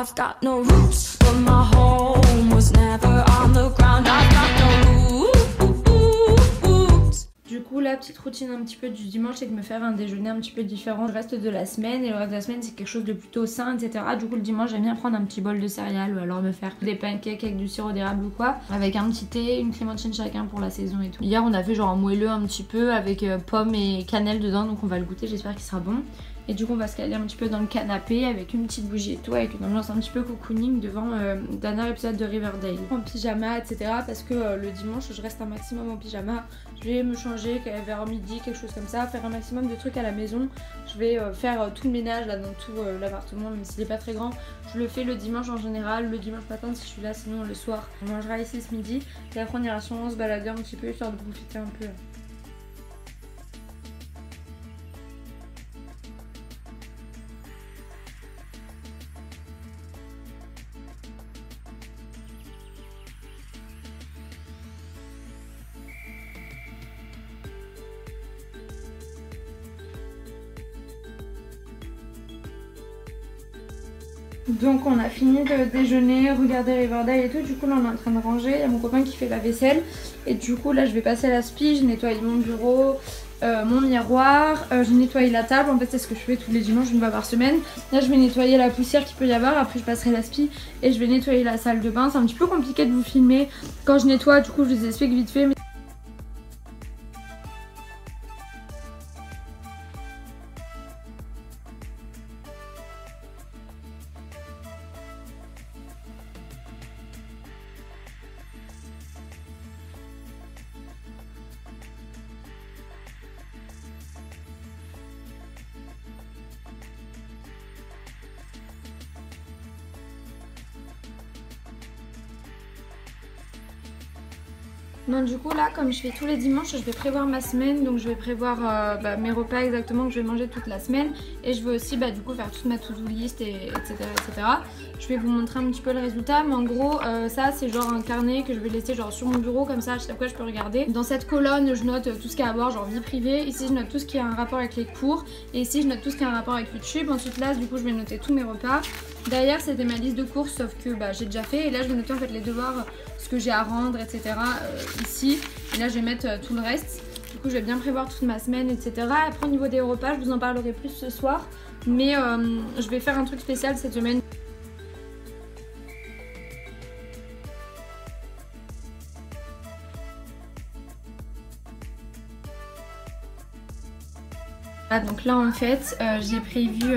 I've got no roots, but my home was never on the ground. I've got no roots. Du coup, la petite routine un petit peu du dimanche, c'est de me faire un déjeuner un petit peu différent du reste de la semaine. Et le reste de la semaine, c'est quelque chose de plutôt sain, etc. Du coup, le dimanche, j'aime bien prendre un petit bol de céréales ou alors me faire des pancakes avec du sirop d'érable ou quoi. Avec un petit thé, une clémentine chacun pour la saison et tout. Hier, on a fait genre un moelleux un petit peu avec pommes et cannelle dedans. Donc on va le goûter, j'espère qu'il sera bon. Et du coup on va se caler un petit peu dans le canapé avec une petite bougie et tout, avec une ambiance un petit peu cocooning devant le dernier épisode de Riverdale. En pyjama, etc. parce que le dimanche je reste un maximum en pyjama. Je vais me changer vers midi, quelque chose comme ça, faire un maximum de trucs à la maison. Je vais faire tout le ménage là dans tout l'appartement, même s'il n'est pas très grand. Je le fais le dimanche en général, le dimanche matin si je suis là, sinon le soir. On mangera ici ce midi et après on ira sûrement se balader un petit peu histoire de profiter un peu. Donc on a fini de déjeuner, regarder Riverdale et tout, du coup là on est en train de ranger, il y a mon copain qui fait la vaisselle et du coup là je vais passer à l'aspi, je nettoie mon bureau, mon miroir, je nettoie la table, en fait c'est ce que je fais tous les dimanches une fois par semaine. Là je vais nettoyer la poussière qu'il peut y avoir, après je passerai l'aspi et je vais nettoyer la salle de bain. C'est un petit peu compliqué de vous filmer quand je nettoie, du coup je vous explique vite fait. Donc du coup là comme je fais tous les dimanches je vais prévoir ma semaine, donc je vais prévoir mes repas exactement que je vais manger toute la semaine et je vais aussi du coup faire toute ma to-do list etc. Je vais vous montrer un petit peu le résultat, mais en gros ça c'est genre un carnet que je vais laisser genre sur mon bureau comme ça à chaque fois je peux regarder. Dans cette colonne je note tout ce qu'il y a à voir, genre vie privée, ici je note tout ce qui a un rapport avec les cours et ici je note tout ce qui a un rapport avec YouTube. Ensuite là du coup je vais noter tous mes repas. Derrière c'était ma liste de courses sauf que j'ai déjà fait et là je vais noter en fait les devoirs, ce que j'ai à rendre etc. Ici et là je vais mettre tout le reste. Du coup je vais bien prévoir toute ma semaine etc. Après au niveau des repas je vous en parlerai plus ce soir, mais je vais faire un truc spécial cette semaine. Donc là en fait j'ai prévu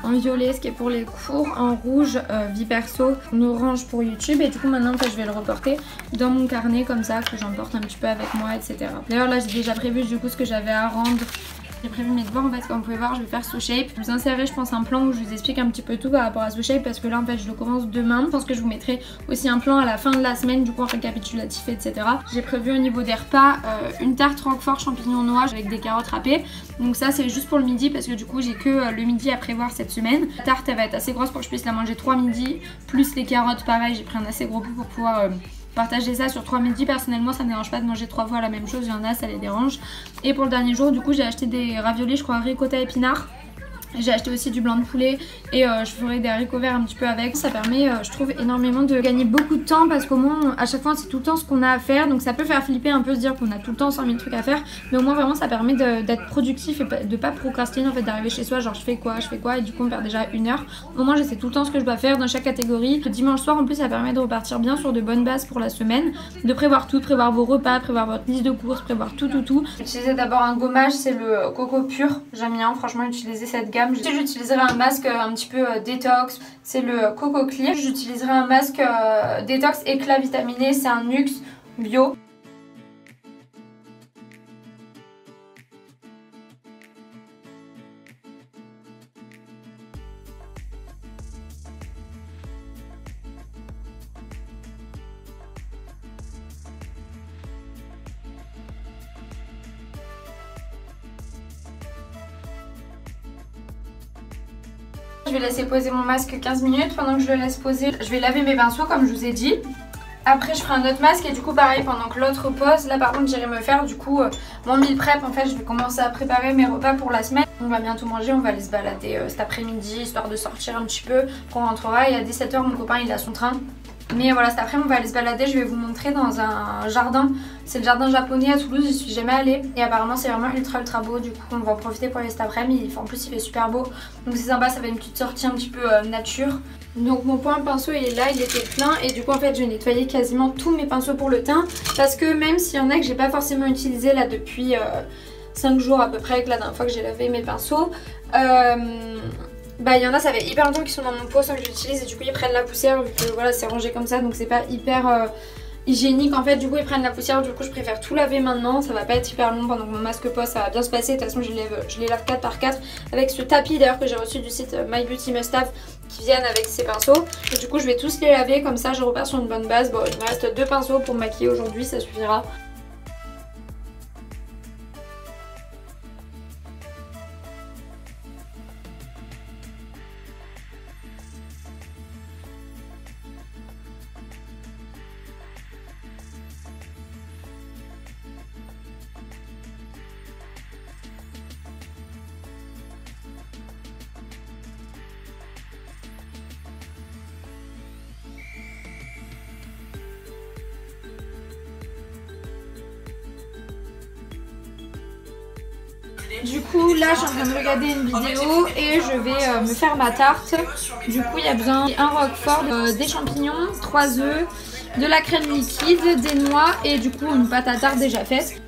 en violet ce qui est pour les cours, en rouge vie perso, en orange pour YouTube et du coup maintenant en fait je vais le reporter dans mon carnet comme ça que j'emporte un petit peu avec moi etc. D'ailleurs là j'ai déjà prévu du coup ce que j'avais à rendre. J'ai prévu mes devoirs en fait, comme vous pouvez voir je vais faire sous shape. Je vous insérerai je pense un plan où je vous explique un petit peu tout par rapport à sous shape parce que là en fait je le commence demain. Je pense que je vous mettrai aussi un plan à la fin de la semaine du coup en récapitulatif etc. J'ai prévu au niveau des repas une tarte Roquefort champignons noix avec des carottes râpées. Donc ça c'est juste pour le midi parce que du coup j'ai que le midi à prévoir cette semaine. La tarte elle va être assez grosse pour que je puisse la manger 3 midis. Plus les carottes pareil j'ai pris un assez gros pot pour pouvoir partager ça sur 3 midis. Personnellement ça me dérange pas de manger 3 fois la même chose, il y en a ça les dérange. Et pour le dernier jour du coup j'ai acheté des raviolis je crois ricotta épinards. J'ai acheté aussi du blanc de poulet et je ferai des haricots verts un petit peu avec. Ça permet je trouve énormément de gagner beaucoup de temps parce qu'au moins à chaque fois c'est tout le temps ce qu'on a à faire. Donc ça peut faire flipper un peu se dire qu'on a tout le temps 100 000 trucs à faire. Mais au moins vraiment ça permet d'être productif et de pas procrastiner en fait, d'arriver chez soi genre je fais quoi et du coup on perd déjà 1 heure. Au moins je sais tout le temps ce que je dois faire dans chaque catégorie. Le dimanche soir en plus ça permet de repartir bien sur de bonnes bases pour la semaine. De prévoir tout, prévoir vos repas, prévoir votre liste de courses, prévoir tout. J'utilisais d'abord un gommage, c'est le Coco Pur. J'aime bien franchement utiliser cette gamme. J'utiliserai un masque un petit peu détox, c'est le Coco Clear. J'utiliserai un masque détox éclat vitaminé, c'est un Nuxe bio. Je vais laisser poser mon masque 15 minutes. Pendant que je le laisse poser, je vais laver mes pinceaux comme je vous ai dit. Après je ferai un autre masque et du coup pareil pendant que l'autre repose. Là par contre j'irai me faire du coup mon meal prep. En fait je vais commencer à préparer mes repas pour la semaine. On va bientôt manger, on va aller se balader cet après-midi histoire de sortir un petit peu. Après on rentrera et à 17 h mon copain il a son train. Mais voilà, cet après-midi on va aller se balader, je vais vous montrer dans un jardin. C'est le jardin japonais à Toulouse, j'y suis jamais allée. Et apparemment c'est vraiment ultra beau, du coup on va en profiter pour aller cet après-midi. En plus il fait super beau, donc c'est sympa, ça va être une petite sortie un petit peu nature. Donc mon point pinceau il est là, il était plein. Et du coup en fait j'ai nettoyé quasiment tous mes pinceaux pour le teint. Parce que même s'il y en a que j'ai pas forcément utilisé là depuis 5 jours à peu près, que la dernière fois que j'ai lavé mes pinceaux, bah il y en a ça fait hyper longtemps qu'ils sont dans mon pot sans que j'utilise et du coup ils prennent la poussière vu que voilà c'est rangé comme ça donc c'est pas hyper hygiénique en fait, du coup ils prennent la poussière, du coup je préfère tout laver maintenant, ça va pas être hyper long pendant que mon masque pose, ça va bien se passer. De toute façon je les lave 4 par 4 avec ce tapis d'ailleurs que j'ai reçu du site My Beauty Must Have qui viennent avec ces pinceaux. Et du coup je vais tous les laver comme ça je repars sur une bonne base. Bon il me reste 2 pinceaux pour me maquiller aujourd'hui, ça suffira. Du coup là je suis en train de regarder une vidéo et je vais me faire ma tarte. Du coup il y a besoin d'un roquefort, des champignons, 3 œufs, de la crème liquide, des noix et du coup une pâte à tarte déjà faite.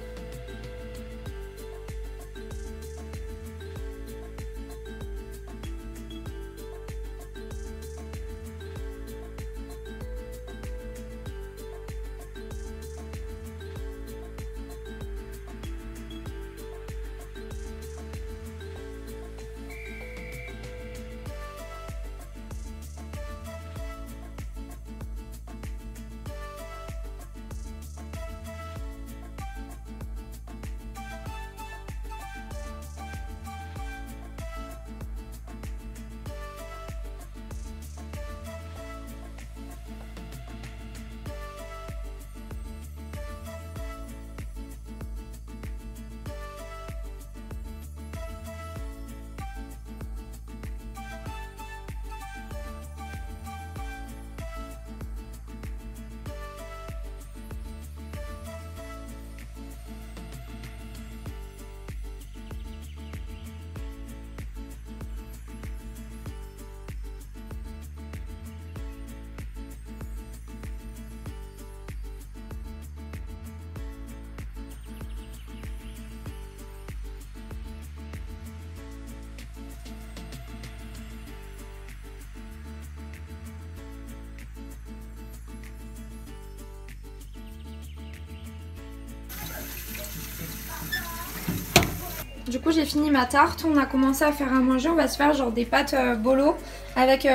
Du coup j'ai fini ma tarte, on a commencé à faire à manger, on va se faire genre des pâtes bolo avec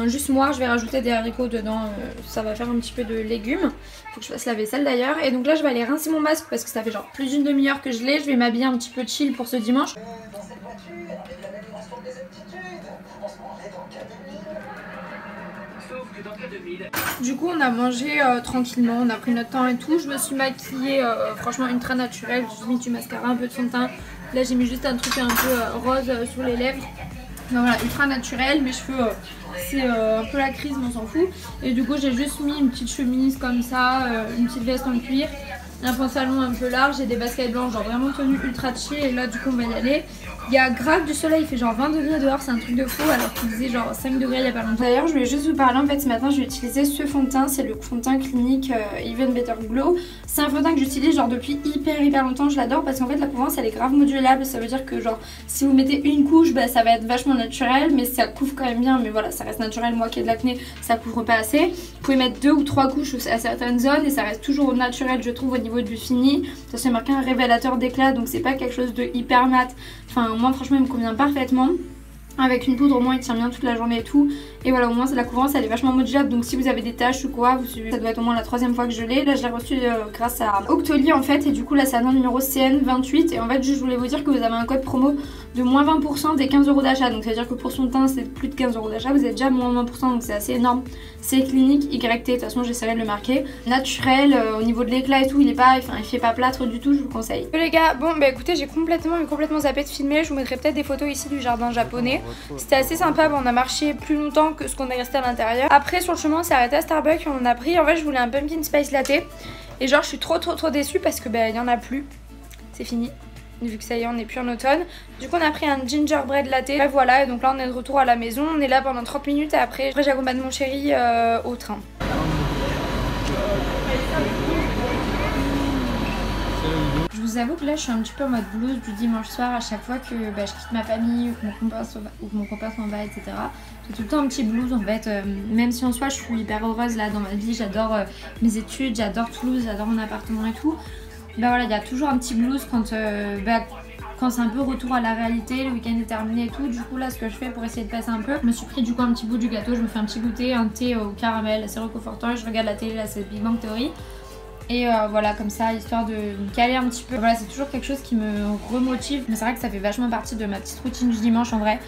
juste moi, je vais rajouter des haricots dedans, ça va faire un petit peu de légumes. Faut que je fasse la vaisselle d'ailleurs. Et donc là je vais aller rincer mon masque parce que ça fait genre plus d'une demi-heure que je l'ai, je vais m'habiller un petit peu chill pour ce dimanche. Du coup on a mangé tranquillement, on a pris notre temps et tout. Je me suis maquillée franchement ultra naturelle, j'ai mis du mascara, un peu de fond de teint. Là j'ai mis juste un truc un peu rose sur les lèvres. Donc voilà, ultra naturel, mes cheveux c'est un peu la crise mais on s'en fout. Et du coup j'ai juste mis une petite chemise comme ça, une petite veste en cuir, un pantalon un peu large et des baskets blanches, genre vraiment tenue ultra chill. Et là du coup on va y aller. Il y a grave du soleil, il fait genre 20 degrés dehors, c'est un truc de fou alors qu'il faisait genre 5 degrés il y a pas longtemps. D'ailleurs je voulais juste vous parler, en fait ce matin j'ai utilisé ce fond de teint, c'est le fond de teint Clinique Even Better Glow. C'est un fond de teint que j'utilise genre depuis hyper longtemps, je l'adore parce qu'en fait la couvrance elle est grave modulable, ça veut dire que genre si vous mettez une couche bah, ça va être vachement naturel mais ça couvre quand même bien, mais voilà ça reste naturel, moi qui ai de l'acné ça couvre pas assez. Vous pouvez mettre 2 ou 3 couches à certaines zones et ça reste toujours naturel je trouve au niveau du fini. Ça c'est marqué un révélateur d'éclat donc c'est pas quelque chose de hyper mat, enfin moi franchement il me convient parfaitement. Avec une poudre au moins il tient bien toute la journée et tout. Et voilà, au moins la couvrance elle est vachement modulable. Donc si vous avez des taches ou quoi, ça doit être au moins la 3e fois que je l'ai. Là je l'ai reçu grâce à Octoly en fait. Et du coup là c'est un numéro CN28. Et en fait je voulais vous dire que vous avez un code promo de moins 20% des 15 € d'achat. Donc ça veut dire que pour son teint c'est plus de 15 € d'achat. Vous êtes déjà moins 20%, donc c'est assez énorme. C'est Clinique YT, de toute façon j'essaierai de le marquer. Naturel, au niveau de l'éclat et tout, il fait pas plâtre du tout, je vous conseille. Les gars, bon bah écoutez, j'ai complètement zappé de filmer. Je vous mettrai peut-être des photos ici du jardin japonais. C'était assez sympa, bon, on a marché plus longtemps que ce qu'on est resté à l'intérieur. Après sur le chemin on s'est arrêté à Starbucks, on en a pris. En fait je voulais un pumpkin spice latte. Et genre je suis trop déçue parce que bah il y en a plus. C'est fini. Vu que ça y est on n'est plus en automne. Du coup on a pris un gingerbread latte. Et voilà, et donc là on est de retour à la maison. On est là pendant 30 minutes et après j'accompagne mon chéri au train. Je vous avoue que là je suis un petit peu en mode blues du dimanche soir à chaque fois que bah, je quitte ma famille ou que mon copain s'en va, etc. J'ai tout le temps un petit blues en fait, même si en soi je suis hyper heureuse là dans ma vie, j'adore mes études, j'adore Toulouse, j'adore mon appartement et tout. Bah voilà, il y a toujours un petit blues quand c'est un peu retour à la réalité, le week-end est terminé et tout. Du coup là ce que je fais pour essayer de passer un peu, je me suis pris du coup un petit bout du gâteau, je me fais un petit goûter, un thé au caramel assez réconfortant et je regarde la télé, là c'est Big Bang Theory. Et voilà, comme ça, histoire de me caler un petit peu. Voilà, c'est toujours quelque chose qui me remotive. Mais c'est vrai que ça fait vachement partie de ma petite routine du dimanche en vrai.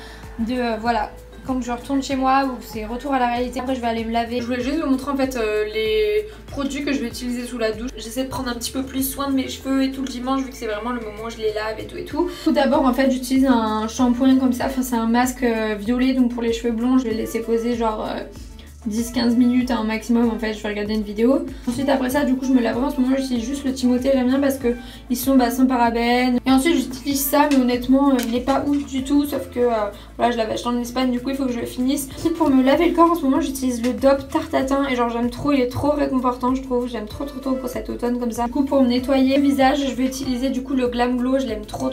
Voilà, quand je retourne chez moi ou c'est retour à la réalité, après je vais aller me laver. Je voulais juste vous montrer en fait les produits que je vais utiliser sous la douche. J'essaie de prendre un petit peu plus soin de mes cheveux et tout le dimanche vu que c'est vraiment le moment où je les lave et tout et tout. Tout d'abord en fait j'utilise un shampoing comme ça, enfin c'est un masque violet donc pour les cheveux blonds je vais le laisser poser genre 10-15 minutes un maximum en fait, je vais regarder une vidéo. Ensuite après ça du coup je me lave, en ce moment j'utilise juste le Timothée, j'aime bien parce que ils sont sans parabènes. Et ensuite j'utilise ça mais honnêtement il est pas ouf du tout, sauf que voilà je l'avais acheté en Espagne du coup il faut que je le finisse. Ensuite pour me laver le corps en ce moment j'utilise le Dove Tartatin et genre j'aime trop, il est trop réconfortant je trouve, j'aime trop pour cet automne comme ça. Du coup pour me nettoyer le visage je vais utiliser du coup le Glam Glow, je l'aime trop.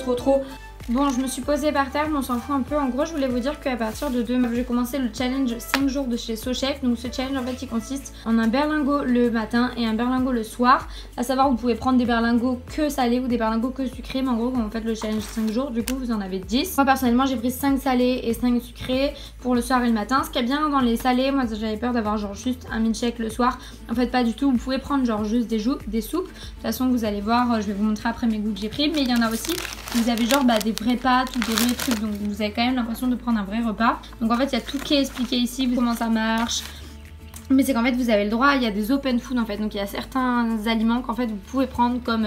Bon, je me suis posée par terre, mais on s'en fout un peu. En gros, je voulais vous dire qu'à partir de demain, j'ai commencé le challenge 5 jours de chez SoChef. Donc, ce challenge, en fait, il consiste en un berlingot le matin et un berlingot le soir. À savoir, vous pouvez prendre des berlingots que salés ou des berlingots que sucrés. Mais en gros, quand vous faites le challenge 5 jours, du coup, vous en avez 10. Moi, personnellement, j'ai pris 5 salés et 5 sucrés pour le soir et le matin. Ce qui est bien dans les salés, moi, j'avais peur d'avoir genre juste un milkshake le soir. En fait, pas du tout. Vous pouvez prendre genre juste des soupes. De toute façon, vous allez voir, je vais vous montrer après mes goûts que j'ai pris. Mais il y en a aussi, vous avez genre des vraies pâtes ou des vrais trucs, donc vous avez quand même l'impression de prendre un vrai repas. Donc en fait il y a tout qui est expliqué ici, comment ça marche. Mais c'est qu'en fait vous avez le droit, il y a des open food en fait, donc il y a certains aliments qu'en fait vous pouvez prendre comme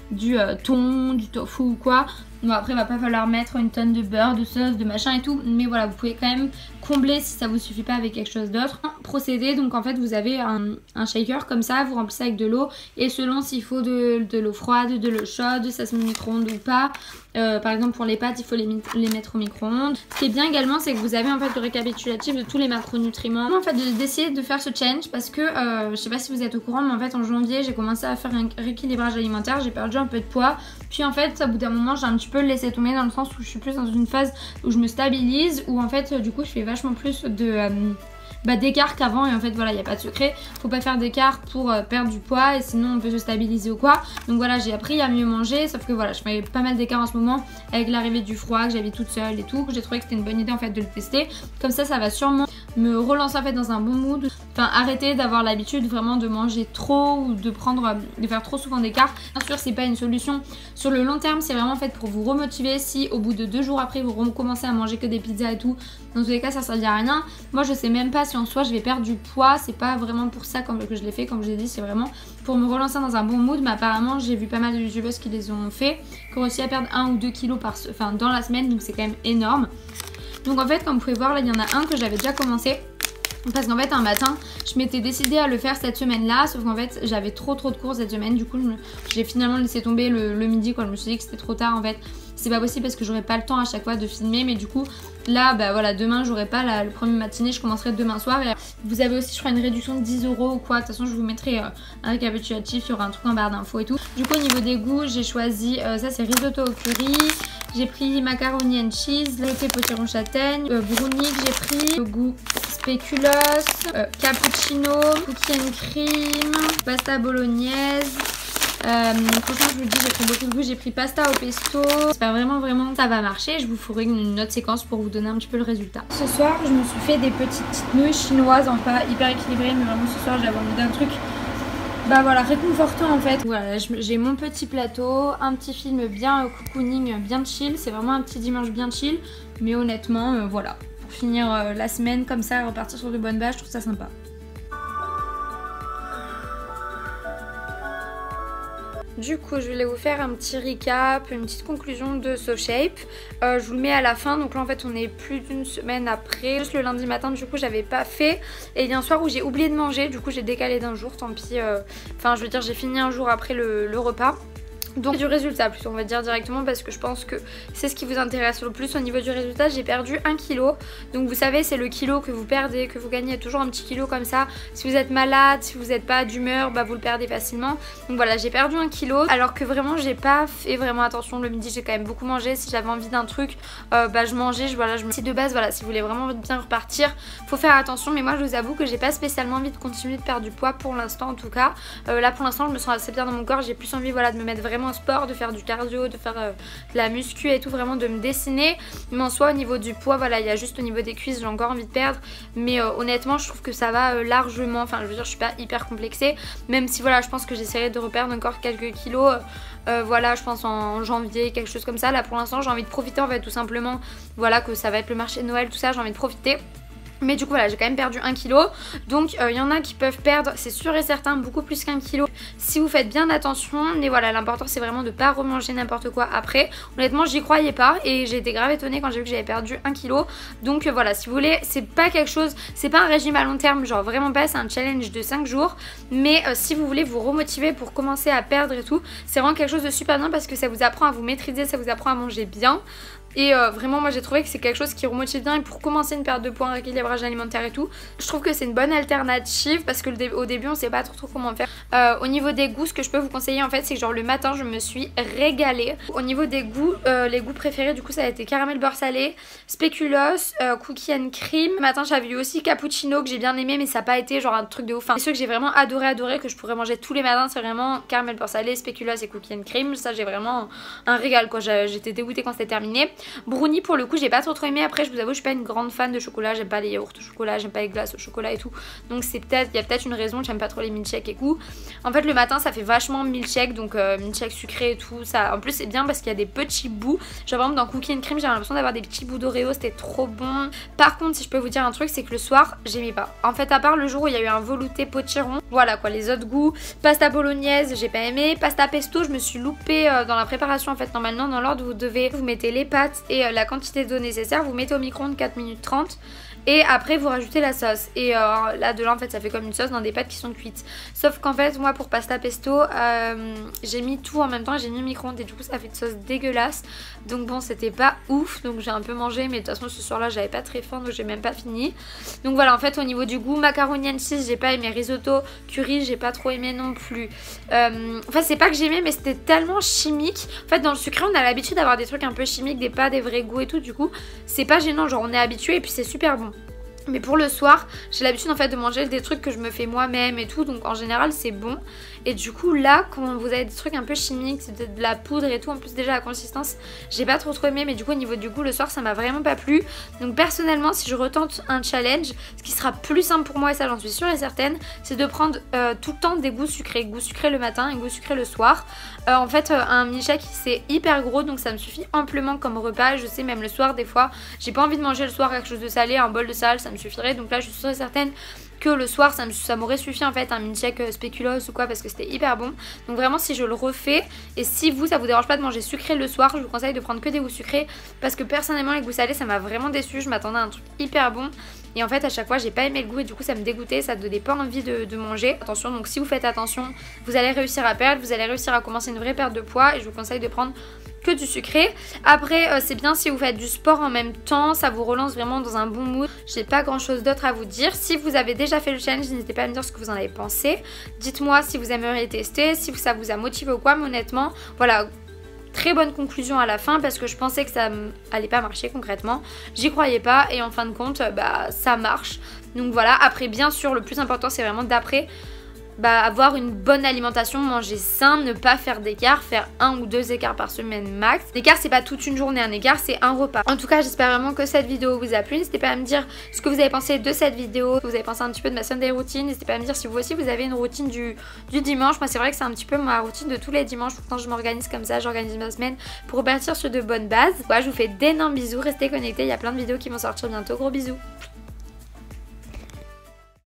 du thon, du tofu ou quoi. Bon après il va pas falloir mettre une tonne de beurre, de sauce, de machin et tout, mais voilà vous pouvez quand même combler si ça vous suffit pas avec quelque chose d'autre. Procédé, donc en fait vous avez un shaker comme ça, vous remplissez avec de l'eau et selon s'il faut de l'eau froide, de l'eau chaude, ça se met au micro-ondes ou pas. Par exemple pour les pâtes il faut les mettre au micro-ondes. Ce qui est bien également c'est que vous avez en fait le récapitulatif de tous les macronutriments. En fait d'essayer de faire ce challenge parce que je sais pas si vous êtes au courant mais en fait en janvier j'ai commencé à faire un rééquilibrage alimentaire, j'ai perdu un peu de poids. Puis en fait au bout d'un moment j'ai un petit peu laissé tomber dans le sens où je suis plus dans une phase où je me stabilise, où en fait du coup je fais vachement plus d'écart qu'avant et en fait voilà il n'y a pas de secret, faut pas faire d'écart pour perdre du poids et sinon on peut se stabiliser ou quoi. Donc voilà j'ai appris à mieux manger, sauf que voilà je fais pas mal d'écart en ce moment avec l'arrivée du froid, que j'habite toute seule et tout, que j'ai trouvé que c'était une bonne idée en fait de le tester. Comme ça va sûrement me relancer en fait dans un bon mood, enfin arrêter d'avoir l'habitude vraiment de manger trop ou de faire trop souvent d'écart. Bien sûr c'est pas une solution sur le long terme, c'est vraiment en fait pour vous remotiver. Si au bout de 2 jours après vous recommencez à manger que des pizzas et tout, dans tous les cas ça servira à rien. Moi je sais même pas si en soi je vais perdre du poids, c'est pas vraiment pour ça que je l'ai fait, comme je l'ai dit, c'est vraiment pour me relancer dans un bon mood. Mais apparemment j'ai vu pas mal de youtubeuses qui les ont fait, qui ont réussi à perdre 1 ou 2 kilos dans la semaine, donc c'est quand même énorme. Donc en fait comme vous pouvez voir là il y en a un que j'avais déjà commencé. Parce qu'en fait un matin je m'étais décidée à le faire cette semaine là, sauf qu'en fait j'avais trop de cours cette semaine, du coup j'ai finalement laissé tomber le midi quand je me suis dit que c'était trop tard. En fait c'est pas possible parce que j'aurais pas le temps à chaque fois de filmer, mais du coup là voilà demain j'aurai pas le premier matinée, je commencerai demain soir. Et vous avez aussi je crois une réduction de 10 € ou quoi, de toute façon je vous mettrai un récapitulatif, il y aura un truc en barre d'infos et tout. Du coup au niveau des goûts j'ai choisi ça c'est risotto au curry, j'ai pris macaroni and cheese, latte potiron châtaigne, brownie que j'ai pris, le goût spéculoos, cappuccino, cookie and cream, pasta bolognaise, Franchement je vous le dis, j'ai pris beaucoup de goût, j'ai pris pasta au pesto. J'espère vraiment ça va marcher. Je vous ferai une autre séquence pour vous donner un petit peu le résultat. Ce soir je me suis fait des petites nouilles chinoises, pas hyper équilibrées, mais vraiment ce soir j'avais envie d'un truc bah voilà, réconfortant en fait. Voilà, j'ai mon petit plateau, un petit film bien cocooning, bien chill. C'est vraiment un petit dimanche bien chill. Mais honnêtement, voilà, pour finir la semaine comme ça, repartir sur de bonnes bases, je trouve ça sympa. Du coup, je voulais vous faire un petit recap, une petite conclusion de So Shape. Je vous le mets à la fin, donc là en fait on est plus d'une semaine après. Juste le lundi matin, du coup j'avais pas fait. Et il y a un soir où j'ai oublié de manger, du coup j'ai décalé d'un jour, tant pis. Enfin je veux dire, j'ai fini un jour après le repas. Donc du résultat plutôt on va dire directement parce que je pense que c'est ce qui vous intéresse le plus. Au niveau du résultat j'ai perdu 1 kg. Donc vous savez c'est le kilo que vous perdez, que vous gagnez toujours un petit kilo comme ça. Si vous êtes malade, si vous n'êtes pas d'humeur, bah vous le perdez facilement. Donc voilà, j'ai perdu 1 kg alors que vraiment j'ai pas fait vraiment attention. Le midi j'ai quand même beaucoup mangé. Si j'avais envie d'un truc bah je mangeais. Si de base voilà, si vous voulez vraiment bien repartir faut faire attention. Mais moi je vous avoue que j'ai pas spécialement envie de continuer de perdre du poids pour l'instant en tout cas. Là pour l'instant je me sens assez bien dans mon corps. J'ai plus envie voilà de me mettre vraiment sport, de faire du cardio, de faire de la muscu et tout, vraiment de me dessiner. Mais en soi au niveau du poids voilà, il y a juste au niveau des cuisses j'ai encore envie de perdre. Mais honnêtement je trouve que ça va largement, enfin je veux dire je suis pas hyper complexée. Même si voilà je pense que j'essaierai de reperdre encore quelques kilos voilà je pense en janvier, quelque chose comme ça. Là pour l'instant j'ai envie de profiter en fait tout simplement. Voilà que ça va être le marché de Noël tout ça, j'ai envie de profiter. Mais du coup voilà j'ai quand même perdu 1 kg. Donc il y en a qui peuvent perdre c'est sûr et certain beaucoup plus qu'1 kg si vous faites bien attention. Mais voilà l'important c'est vraiment de pas remanger n'importe quoi après. Honnêtement j'y croyais pas et j'ai été grave étonnée quand j'ai vu que j'avais perdu 1 kg. Donc voilà si vous voulez c'est pas quelque chose, c'est pas un régime à long terme, genre vraiment pas, c'est un challenge de 5 jours. Mais si vous voulez vous remotiver pour commencer à perdre et tout, c'est vraiment quelque chose de super bien parce que ça vous apprend à vous maîtriser, ça vous apprend à manger bien. Et vraiment moi j'ai trouvé que c'est quelque chose qui remotive bien. Et pour commencer une perte de poids, un rééquilibrage alimentaire et tout, je trouve que c'est une bonne alternative. Parce que au début on sait pas trop comment faire. Au niveau des goûts, ce que je peux vous conseiller en fait c'est que genre le matin je me suis régalée. Au niveau des goûts, les goûts préférés du coup ça a été caramel beurre salé, spéculoos, cookie and cream. Le matin j'avais eu aussi cappuccino que j'ai bien aimé mais ça n'a pas été genre un truc de ouf. Enfin, ceux que j'ai vraiment adoré que je pourrais manger tous les matins c'est vraiment caramel beurre salé, spéculoos et cookie and cream. Ça j'ai vraiment un régal quoi, j'étais dégoûtée quand c'était terminé. Brownie pour le coup j'ai pas trop aimé. Après je vous avoue je suis pas une grande fan de chocolat, j'aime pas les yaourts au chocolat, j'aime pas les glaces au chocolat et tout. Donc c'est peut-être, il y a peut-être une raison, j'aime pas trop les milkshakes et tout. En fait le matin ça fait vachement milkshake, donc milkshake sucré et tout ça. En plus c'est bien parce qu'il y a des petits bouts. Genre par exemple dans cookie and cream j'avais l'impression d'avoir des petits bouts d'Oreo, c'était trop bon. Par contre si je peux vous dire un truc c'est que le soir j'aimais pas. En fait à part le jour où il y a eu un velouté potiron, voilà quoi, les autres goûts. Pasta bolognaise j'ai pas aimé, pasta pesto je me suis loupée dans la préparation en fait. Normalement dans l'ordre vous mettez les pâtes et la quantité d'eau nécessaire, vous mettez au micro-ondes 4 minutes 30 et après vous rajoutez la sauce. Et là de là en fait ça fait comme une sauce dans des pâtes qui sont cuites. Sauf qu'en fait moi pour pasta pesto j'ai mis tout en même temps, j'ai mis au micro-ondes et du coup ça fait une sauce dégueulasse. Donc bon c'était pas ouf, donc j'ai un peu mangé mais de toute façon ce soir là j'avais pas très faim donc j'ai même pas fini. Donc voilà en fait au niveau du goût, macaroni and cheese j'ai pas aimé, risotto, curry j'ai pas trop aimé non plus. Enfin c'est pas que j'ai aimé mais c'était tellement chimique. En fait dans le sucré on a l'habitude d'avoir des trucs un peu chimiques, des vrais goûts et tout, du coup c'est pas gênant, genre on est habitué et puis c'est super bon. Mais pour le soir j'ai l'habitude en fait de manger des trucs que je me fais moi-même et tout, donc en général c'est bon. Et du coup là quand vous avez des trucs un peu chimiques, c'est de la poudre et tout, en plus déjà la consistance j'ai pas trop aimé. Mais du coup au niveau du goût le soir ça m'a vraiment pas plu. Donc personnellement si je retente un challenge, ce qui sera plus simple pour moi et ça j'en suis sûre et certaine, c'est de prendre tout le temps des goûts sucrés. Goût sucré le matin et goût sucré le soir. En fait un milkshake c'est hyper gros donc ça me suffit amplement comme repas. Je sais même le soir des fois j'ai pas envie de manger le soir quelque chose de salé, un bol de salade ça me suffirait. Donc là je suis sûre et certaine que le soir ça m'aurait suffi en fait un milkshake spéculoos ou quoi parce que c'était hyper bon. Donc vraiment si je le refais et si ça vous dérange pas de manger sucré le soir, je vous conseille de prendre que des goûts sucrés parce que personnellement les goûts salés ça m'a vraiment déçu. Je m'attendais à un truc hyper bon et en fait à chaque fois j'ai pas aimé le goût et du coup ça me dégoûtait, ça donnait pas envie de manger. Attention, donc si vous faites attention vous allez réussir à perdre, vous allez réussir à commencer une vraie perte de poids et je vous conseille de prendre que du sucré. Après c'est bien si vous faites du sport en même temps, ça vous relance vraiment dans un bon mood. J'ai pas grand chose d'autre à vous dire. Si vous avez déjà fait le challenge n'hésitez pas à me dire ce que vous en avez pensé. Dites-moi si vous aimeriez tester, si ça vous a motivé ou quoi. Mais honnêtement voilà, très bonne conclusion à la fin parce que je pensais que ça allait pas marcher concrètement, j'y croyais pas et en fin de compte bah ça marche. Donc voilà, après bien sûr le plus important c'est vraiment d'après avoir une bonne alimentation, manger sain, ne pas faire d'écart, faire 1 ou 2 écarts par semaine max. L'écart c'est pas toute une journée, un écart c'est un repas. En tout cas j'espère vraiment que cette vidéo vous a plu. N'hésitez pas à me dire ce que vous avez pensé de cette vidéo, ce que vous avez pensé un petit peu de ma Sunday routine. N'hésitez pas à me dire si vous aussi vous avez une routine du dimanche. Moi c'est vrai que c'est un petit peu ma routine de tous les dimanches. Pourtant je m'organise comme ça, j'organise ma semaine pour repartir sur de bonnes bases. Voilà, je vous fais d'énormes bisous, restez connectés, il y a plein de vidéos qui vont sortir bientôt. Gros bisous.